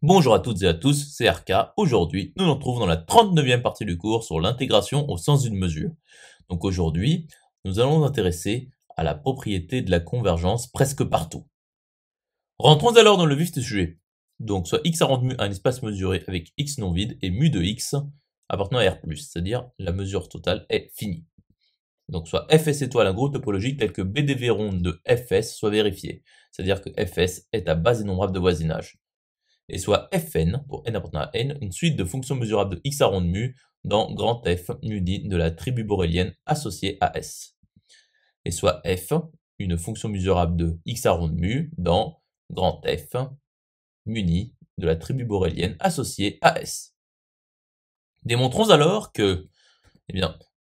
Bonjour à toutes et à tous, c'est RK. Aujourd'hui, nous nous retrouvons dans la 39e partie du cours sur l'intégration au sens d'une mesure. Donc aujourd'hui, nous allons nous intéresser à la propriété de la convergence presque partout. Rentrons alors dans le vif du sujet. Donc soit x arrond mu un espace mesuré avec x non vide et mu de x appartenant à R+, c'est-à-dire la mesure totale est finie. Donc soit fs étoile un groupe topologique tel que BDV ronde de fs soit vérifié, c'est-à-dire que fs est à base innombrable de voisinage. Et soit fn, pour n appartenant à n, une suite de fonctions mesurables de x arrond de mu dans grand F muni de la tribu borélienne associée à S. Et soit f, une fonction mesurable de x arrond de mu dans grand F muni de la tribu borélienne associée à S. Démontrons alors que,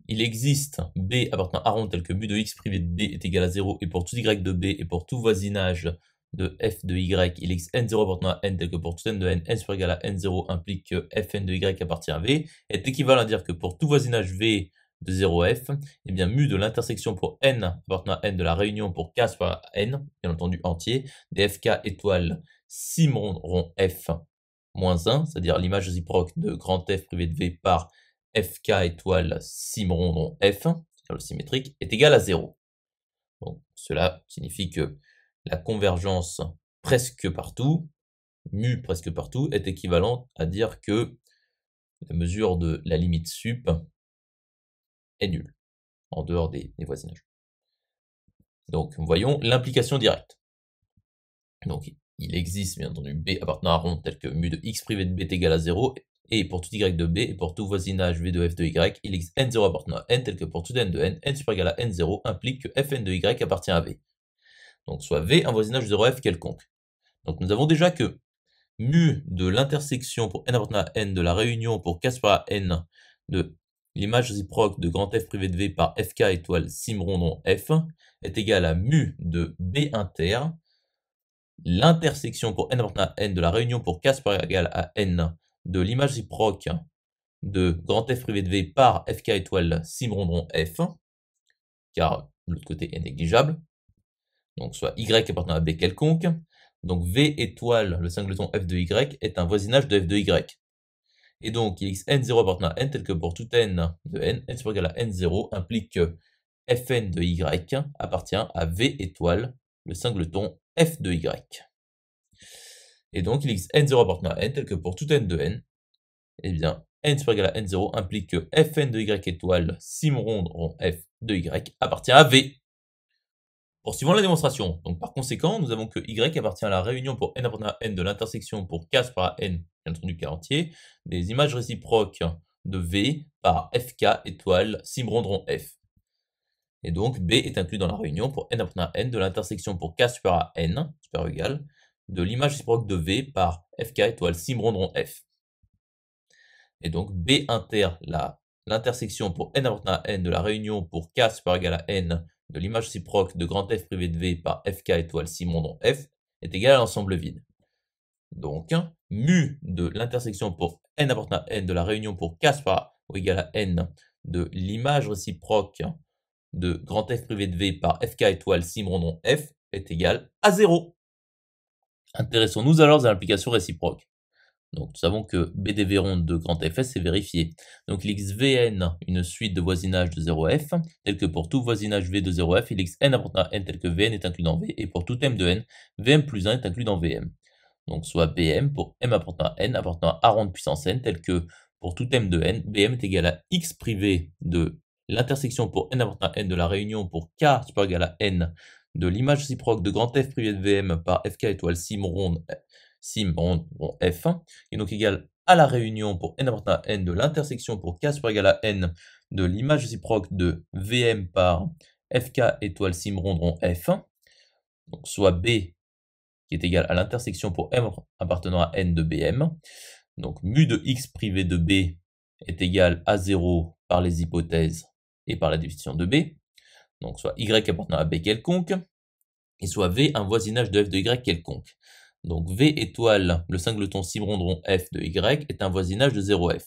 il existe b appartenant à rond tel que mu de x privé de b est égal à 0 et pour tout y de b et pour tout voisinage de f de y, il existe n0 appartenant à n tel que pour tout n de n super égal à n0 implique que fn de y appartient à v, est équivalent à dire que pour tout voisinage v de 0f, mu de l'intersection pour n appartenant à n de la réunion pour k super à n, bien entendu entier, des fk étoile sim rond f moins 1, c'est-à-dire l'image réciproque de grand F privé de v par fk étoile sim rond f, c'est-à-dire le symétrique, est égal à 0. Donc, cela signifie que la convergence presque partout, mu presque partout, est équivalente à dire que la mesure de la limite sup est nulle, en dehors des voisinages. Donc, voyons l'implication directe. Donc, il existe bien entendu b appartenant à rond tel que mu de x privé de b est égal à 0, et pour tout y de b et pour tout voisinage v de f de y, il existe n0 appartenant à n tel que pour tout n de n super égal à n0 implique que fn de y appartient à v. Donc soit v un voisinage de 0f quelconque. Donc nous avons déjà que mu de l'intersection pour n appartenant à n de la réunion pour k super à n de l'image réciproque de grand F privé de v par fk étoile sim rond f est égal à mu de b inter l'intersection pour n appartenant à n de la réunion pour k super égal à n de l'image réciproque de grand F privé de v par fk étoile sim rond f, car l'autre côté est négligeable, donc soit y appartenant à b quelconque, donc v étoile le singleton f de y est un voisinage de f de y. Et donc il existe n0 appartenant à n tel que pour tout n de n super égal à n0 implique que fn de y appartient à v étoile le singleton f de y. Et donc il existe n0 appartenant à n tel que pour tout n de n, n super égal à n0 implique que fn de y étoile sim rond f de y appartient à v. Poursuivons la démonstration. Donc par conséquent, nous avons que y appartient à la réunion pour n appartenant à n de l'intersection pour k super à n, bien entendu k entier, des images réciproques de v par fk étoile sim rond f. Et donc b est inclus dans la réunion pour n appartenant à n de l'intersection pour k super à n, super ou égal, de l'image réciproque de v par fk étoile sim rond f. Et donc b inter l'intersection pour n appartenant à n de la réunion pour k super égal à n de l'image réciproque de grand F privé de v par fk étoile sim rond f est égal à l'ensemble vide. Donc, mu de l'intersection pour n appartenant à n de la réunion pour k super égal à n de l'image réciproque de grand F privé de v par fk étoile sim rond f est égal à 0. Intéressons-nous alors à l'implication réciproque. Donc nous savons que BDV ronde de grand Fs est vérifié. Donc il existe Vn, une suite de voisinage de 0f, tel que pour tout voisinage V de 0f, il existe n appartenant à n tel que Vn est inclus dans V, et pour tout m de n, Vm plus 1 est inclus dans Vm. Donc soit Bm pour m appartenant à n appartenant à rond de puissance n, tel que pour tout m de n, Bm est égal à x privé de l'intersection pour n appartenant à n de la réunion pour k super égal à n de l'image réciproque de grand F privé de Vm par fk étoile sim rond f, est donc égal à la réunion pour n appartenant à n de l'intersection pour k super égal à n de l'image réciproque de Vm par fk étoile sim rond f, donc soit B qui est égal à l'intersection pour m appartenant à n de Bm, donc mu de x privé de B est égal à 0 par les hypothèses et par la définition de B, donc soit y appartenant à B quelconque, et soit V un voisinage de f de y quelconque. Donc V étoile le singleton sim rond f de y est un voisinage de 0f.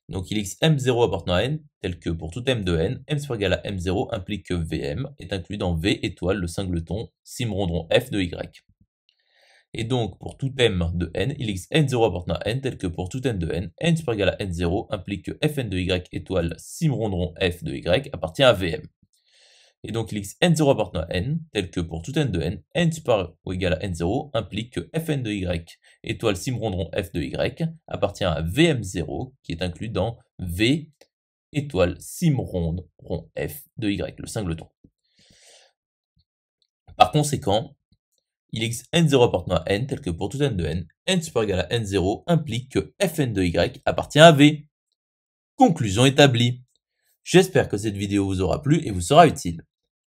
Donc il existe m0 appartenant à n, tel que pour tout m de n, m super égal à m0 implique que Vm est inclus dans V étoile le singleton sim rond f de y. Et donc, pour tout m de n, il existe n0 appartenant à n tel que pour tout n de n super égal à n0 implique que fn de y étoile sim rond f de y appartient à Vm. Et donc, il existe n0 appartenant à n tel que pour tout n de n super ou égal à n0 implique que fn de y étoile sim rond f de y appartient à Vm0 qui est inclus dans V étoile sim rond f de y, le singleton. Par conséquent, il existe n0 appartenant à n tel que pour tout n de n super égal à n0 implique que fn de y appartient à V. Conclusion établie. J'espère que cette vidéo vous aura plu et vous sera utile.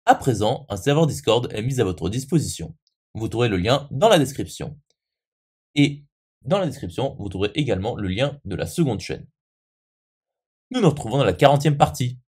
À présent, un serveur Discord est mis à votre disposition. Vous trouverez le lien dans la description. Et dans la description, vous trouverez également le lien de la seconde chaîne. Nous nous retrouvons dans la 40e partie.